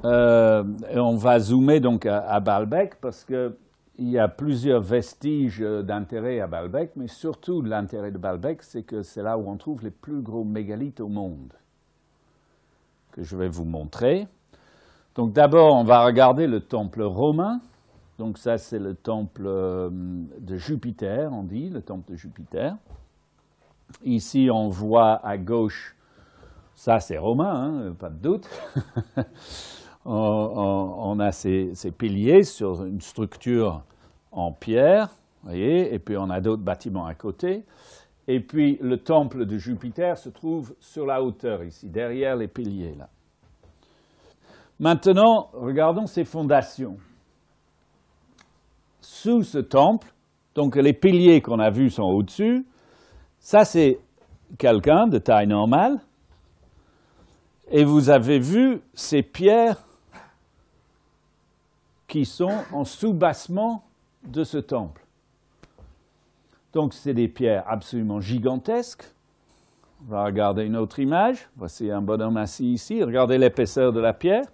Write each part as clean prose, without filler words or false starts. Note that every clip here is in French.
Et on va zoomer donc à Baalbek parce qu'il y a plusieurs vestiges d'intérêt à Baalbek, mais surtout l'intérêt de Baalbek, c'est que c'est là où on trouve les plus gros mégalithes au monde, que je vais vous montrer. Donc d'abord, on va regarder le temple romain. Donc ça, c'est le temple de Jupiter, on dit, le temple de Jupiter. Ici, on voit à gauche, ça c'est romain, hein, pas de doute. On a ces piliers sur une structure en pierre, vous voyez, et puis on a d'autres bâtiments à côté. Et puis le temple de Jupiter se trouve sur la hauteur ici, derrière les piliers là. Maintenant, regardons ses fondations. Sous ce temple, donc les piliers qu'on a vus sont au-dessus, ça c'est quelqu'un de taille normale, et vous avez vu ces pierres qui sont en soubassement de ce temple. Donc c'est des pierres absolument gigantesques. On va regarder une autre image. Voici un bonhomme assis ici. Regardez l'épaisseur de la pierre.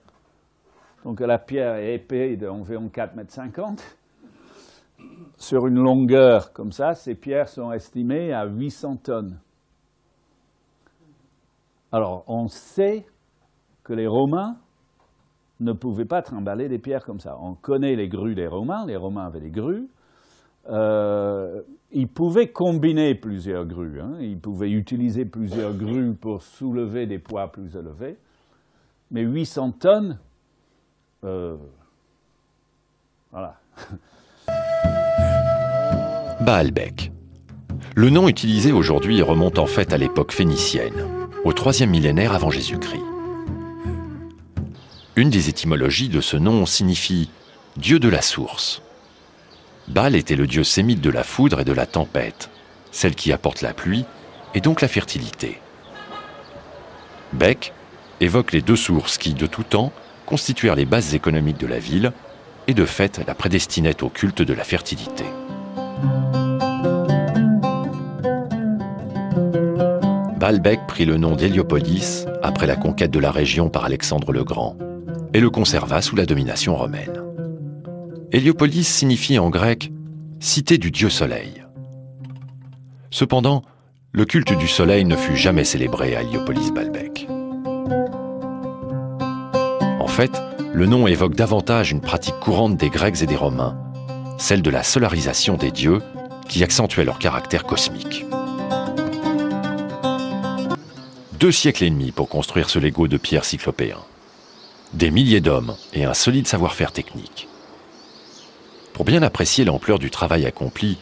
Donc la pierre est épais d'environ 4,50 m. Sur une longueur comme ça, ces pierres sont estimées à 800 tonnes. Alors on sait que les Romains ne pouvaient pas trimballer des pierres comme ça. On connaît les grues des Romains avaient des grues. Ils pouvaient combiner plusieurs grues, hein. Ils pouvaient utiliser plusieurs grues pour soulever des poids plus élevés. Mais 800 tonnes, voilà. Baalbek. Le nom utilisé aujourd'hui remonte en fait à l'époque phénicienne, au 3e millénaire avant Jésus-Christ. Une des étymologies de ce nom signifie « dieu de la source ». Baal était le dieu sémite de la foudre et de la tempête, celle qui apporte la pluie et donc la fertilité. Bek évoque les deux sources qui, de tout temps, constituèrent les bases économiques de la ville et de fait la prédestinaient au culte de la fertilité. Baalbek prit le nom d'Héliopolis après la conquête de la région par Alexandre le Grand et le conserva sous la domination romaine. Héliopolis signifie en grec « cité du dieu soleil ». Cependant, le culte du soleil ne fut jamais célébré à Héliopolis-Baalbek. En fait, le nom évoque davantage une pratique courante des Grecs et des Romains, celle de la solarisation des dieux qui accentuait leur caractère cosmique. 2 siècles et demi pour construire ce Lego de pierre cyclopéen. Des milliers d'hommes et un solide savoir-faire technique. Pour bien apprécier l'ampleur du travail accompli,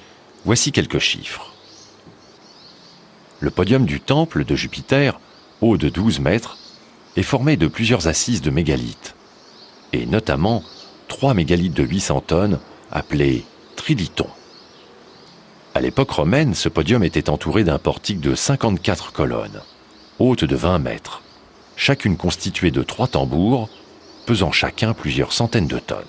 voici quelques chiffres. Le podium du temple de Jupiter, haut de 12 mètres, est formé de plusieurs assises de mégalithes, et notamment 3 mégalithes de 800 tonnes appelés trilithons. À l'époque romaine, ce podium était entouré d'un portique de 54 colonnes, hautes de 20 mètres, chacune constituée de 3 tambours, pesant chacun plusieurs centaines de tonnes.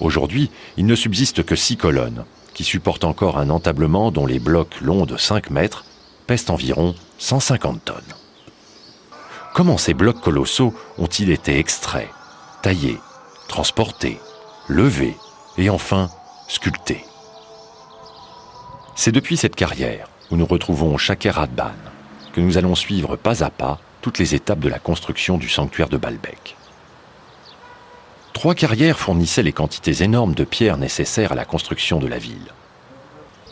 Aujourd'hui, il ne subsiste que 6 colonnes, qui supportent encore un entablement dont les blocs longs de 5 mètres pèsent environ 150 tonnes. Comment ces blocs colossaux ont-ils été extraits, taillés, transportés, levés et enfin sculptés? C'est depuis cette carrière, où nous retrouvons Shaker Radban, que nous allons suivre pas à pas toutes les étapes de la construction du sanctuaire de Baalbek. 3 carrières fournissaient les quantités énormes de pierres nécessaires à la construction de la ville.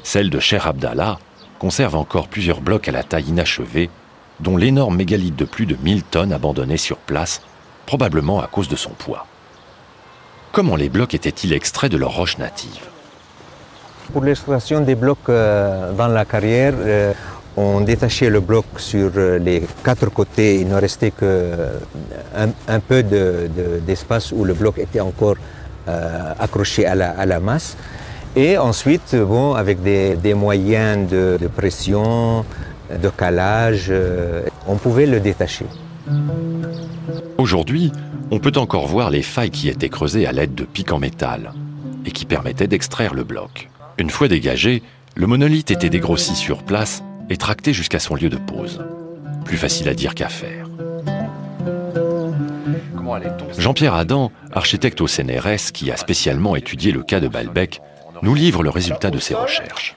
Celle de Cheikh Abdallah conserve encore plusieurs blocs à la taille inachevée, dont l'énorme mégalithe de plus de 1000 tonnes abandonné sur place, probablement à cause de son poids. Comment les blocs étaient-ils extraits de leurs roches natives? Pour l'extraction des blocs dans la carrière, on détachait le bloc sur les 4 côtés. Il ne restait qu'un peu d'espace où le bloc était encore accroché à la masse. Et ensuite, bon, avec des moyens de pression, de calage, on pouvait le détacher. Aujourd'hui, on peut encore voir les failles qui étaient creusées à l'aide de pics en métal et qui permettaient d'extraire le bloc. Une fois dégagé, le monolithe était dégrossi sur place et tracté jusqu'à son lieu de pose. Plus facile à dire qu'à faire. Jean-Pierre Adam, architecte au CNRS qui a spécialement étudié le cas de Balbec, nous livre le résultat de ses recherches.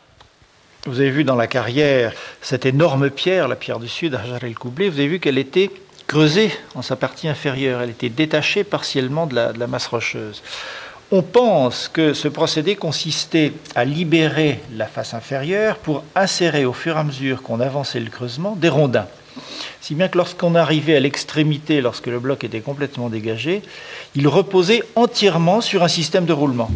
Vous avez vu dans la carrière cette énorme pierre, la pierre du Sud, Hajar el-Koublé, vous avez vu qu'elle était creusée en sa partie inférieure, elle était détachée partiellement de la masse rocheuse. On pense que ce procédé consistait à libérer la face inférieure pour insérer au fur et à mesure qu'on avançait le creusement des rondins. Si bien que lorsqu'on arrivait à l'extrémité, lorsque le bloc était complètement dégagé, il reposait entièrement sur un système de roulement.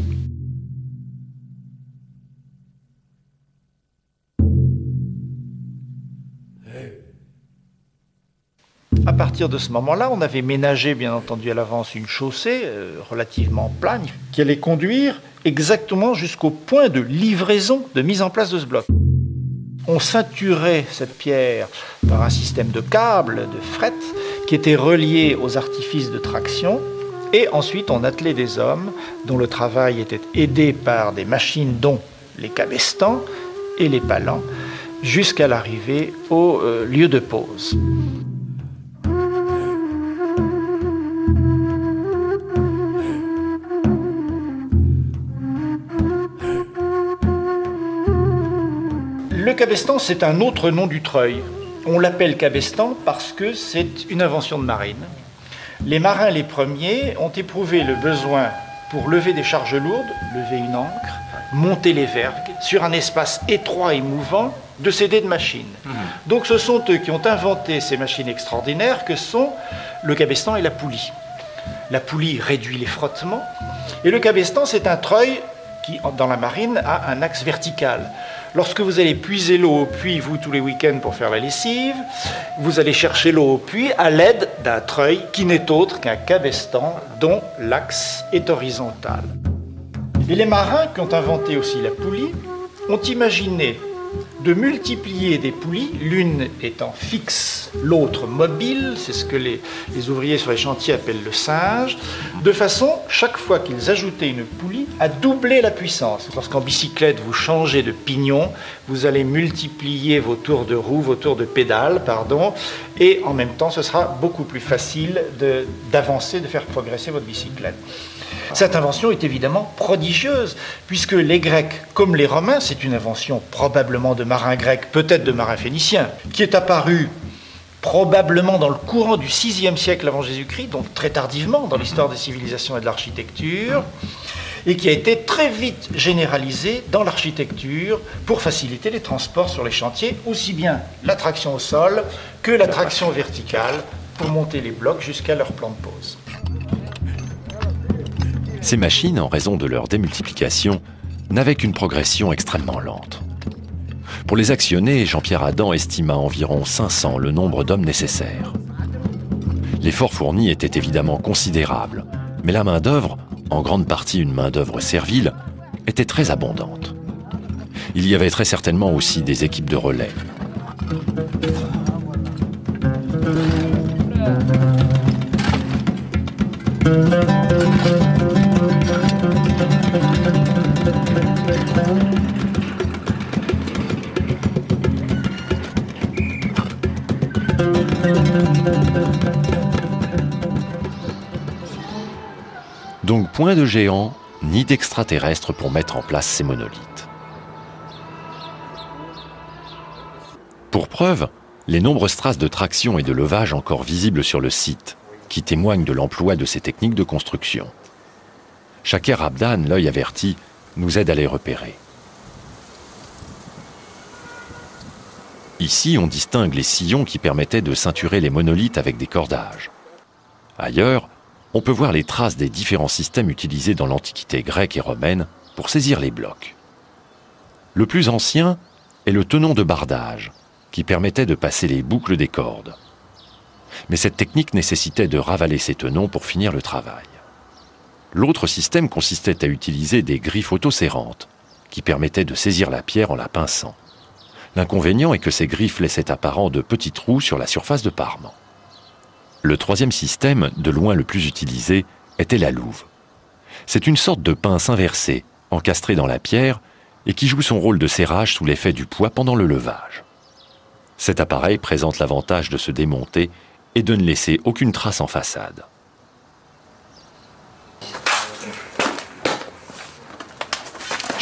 À partir de ce moment-là, on avait ménagé, bien entendu, à l'avance une chaussée relativement plane qui allait conduire exactement jusqu'au point de livraison, de mise en place de ce bloc. On ceinturait cette pierre par un système de câbles, de fret, qui était relié aux artifices de traction. Et ensuite, on attelait des hommes dont le travail était aidé par des machines, dont les cabestans et les palans, jusqu'à l'arrivée au lieu de pose. Le cabestan, c'est un autre nom du treuil. On l'appelle cabestan parce que c'est une invention de marine. Les marins, les premiers, ont éprouvé le besoin, pour lever des charges lourdes, lever une ancre, monter les vergues, sur un espace étroit et mouvant, de s'aider de machines. Donc ce sont eux qui ont inventé ces machines extraordinaires que sont le cabestan et la poulie. La poulie réduit les frottements, et le cabestan, c'est un treuil qui, dans la marine, a un axe vertical. Lorsque vous allez puiser l'eau au puits, vous, tous les week-ends pour faire la lessive, vous allez chercher l'eau au puits à l'aide d'un treuil qui n'est autre qu'un cabestan dont l'axe est horizontal. Et les marins qui ont inventé aussi la poulie ont imaginé de multiplier des poulies, l'une étant fixe, l'autre mobile, c'est ce que les ouvriers sur les chantiers appellent le singe, de façon, chaque fois qu'ils ajoutaient une poulie, à doubler la puissance. Lorsqu'en bicyclette, vous changez de pignon, vous allez multiplier vos tours de roue, vos tours de pédale, et en même temps, ce sera beaucoup plus facile d'avancer, de faire progresser votre bicyclette. Cette invention est évidemment prodigieuse, puisque les Grecs, comme les Romains, c'est une invention probablement de marins grecs, peut-être de marins phéniciens, qui est apparue probablement dans le courant du VIe siècle avant Jésus-Christ, donc très tardivement dans l'histoire des civilisations et de l'architecture, et qui a été très vite généralisée dans l'architecture pour faciliter les transports sur les chantiers, aussi bien la traction au sol que la traction verticale pour monter les blocs jusqu'à leur plan de pose. Ces machines, en raison de leur démultiplication, n'avaient qu'une progression extrêmement lente. Pour les actionner, Jean-Pierre Adam estime à environ 500 le nombre d'hommes nécessaires. L'effort fourni était évidemment considérable, mais la main-d'œuvre, en grande partie une main-d'œuvre servile, était très abondante. Il y avait très certainement aussi des équipes de relais. Donc point de géant, ni d'extraterrestres pour mettre en place ces monolithes. Pour preuve, les nombreuses traces de traction et de levage encore visibles sur le site, qui témoignent de l'emploi de ces techniques de construction. Shaker Abdan, l'œil averti, nous aide à les repérer. Ici, on distingue les sillons qui permettaient de ceinturer les monolithes avec des cordages. Ailleurs, on peut voir les traces des différents systèmes utilisés dans l'Antiquité grecque et romaine pour saisir les blocs. Le plus ancien est le tenon de bardage, qui permettait de passer les boucles des cordes. Mais cette technique nécessitait de ravaler ces tenons pour finir le travail. L'autre système consistait à utiliser des griffes autoserrantes, qui permettaient de saisir la pierre en la pinçant. L'inconvénient est que ces griffes laissaient apparent de petits trous sur la surface de parement. Le troisième système, de loin le plus utilisé, était la louve. C'est une sorte de pince inversée, encastrée dans la pierre, et qui joue son rôle de serrage sous l'effet du poids pendant le levage. Cet appareil présente l'avantage de se démonter et de ne laisser aucune trace en façade.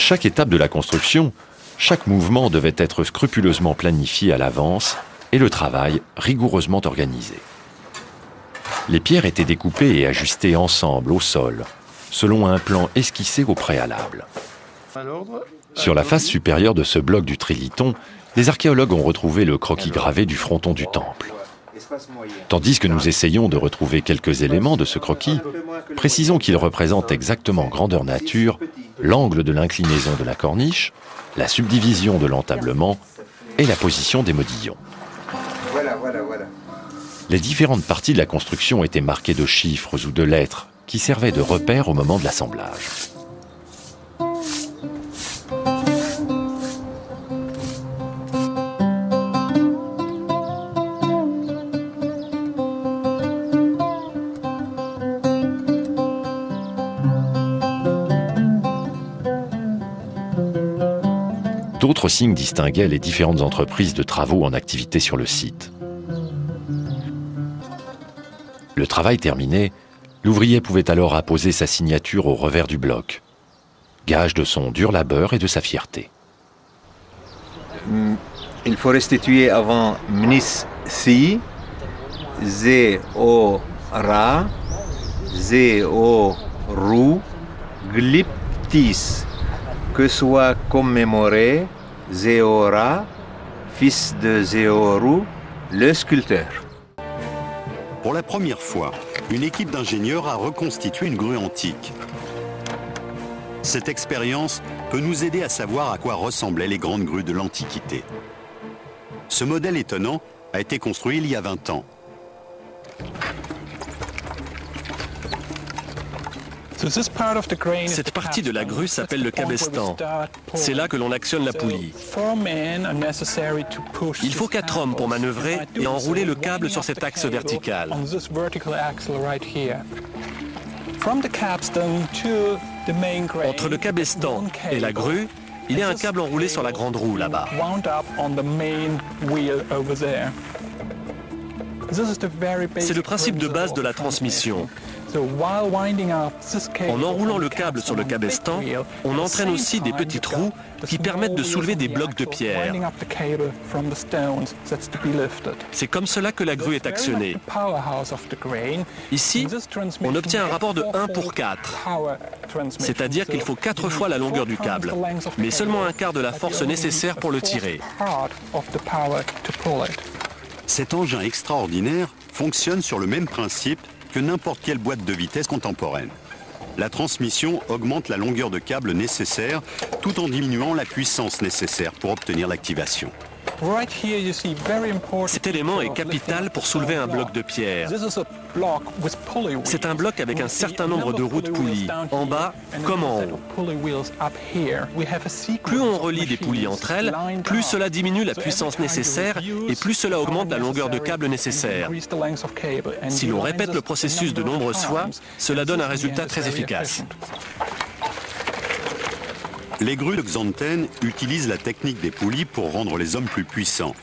chaque étape de la construction, chaque mouvement devait être scrupuleusement planifié à l'avance et le travail rigoureusement organisé. Les pierres étaient découpées et ajustées ensemble au sol, selon un plan esquissé au préalable. Sur la face supérieure de ce bloc du Trilithon, les archéologues ont retrouvé le croquis gravé du fronton du temple. Tandis que nous essayons de retrouver quelques éléments de ce croquis, précisons qu'il représente exactement grandeur nature l'angle de l'inclinaison de la corniche, la subdivision de l'entablement et la position des modillons. Les différentes parties de la construction étaient marquées de chiffres ou de lettres qui servaient de repères au moment de l'assemblage. D'autres signes distinguaient les différentes entreprises de travaux en activité sur le site. Le travail terminé, l'ouvrier pouvait alors apposer sa signature au revers du bloc, gage de son dur labeur et de sa fierté. Il faut restituer avant Mnis Si, Zéora, Zéoru, Glyptis, que soit commémoré Zéora, fils de Zéoru, le sculpteur. Pour la première fois, une équipe d'ingénieurs a reconstitué une grue antique. Cette expérience peut nous aider à savoir à quoi ressemblaient les grandes grues de l'Antiquité. Ce modèle étonnant a été construit il y a 20 ans. Cette partie de la grue s'appelle le cabestan. C'est là que l'on actionne la poulie. Il faut 4 hommes pour manœuvrer et enrouler le câble sur cet axe vertical. Entre le cabestan et la grue, il y a un câble enroulé sur la grande roue là-bas. C'est le principe de base de la transmission. En enroulant le câble sur le cabestan, on entraîne aussi des petites roues qui permettent de soulever des blocs de pierre. C'est comme cela que la grue est actionnée. Ici, on obtient un rapport de 1 pour 4. C'est-à-dire qu'il faut 4 fois la longueur du câble, mais seulement un quart de la force nécessaire pour le tirer. Cet engin extraordinaire fonctionne sur le même principe que n'importe quelle boîte de vitesse contemporaine. La transmission augmente la longueur de câble nécessaire tout en diminuant la puissance nécessaire pour obtenir l'activation. Cet élément est capital pour soulever un bloc de pierre. C'est un bloc avec un certain nombre de roues de poulies, en bas comme en haut. Plus on relie des poulies entre elles, plus cela diminue la puissance nécessaire et plus cela augmente la longueur de câble nécessaire. Si l'on répète le processus de nombreuses fois, cela donne un résultat très efficace. Les grues de Xanten utilisent la technique des poulies pour rendre les hommes plus puissants.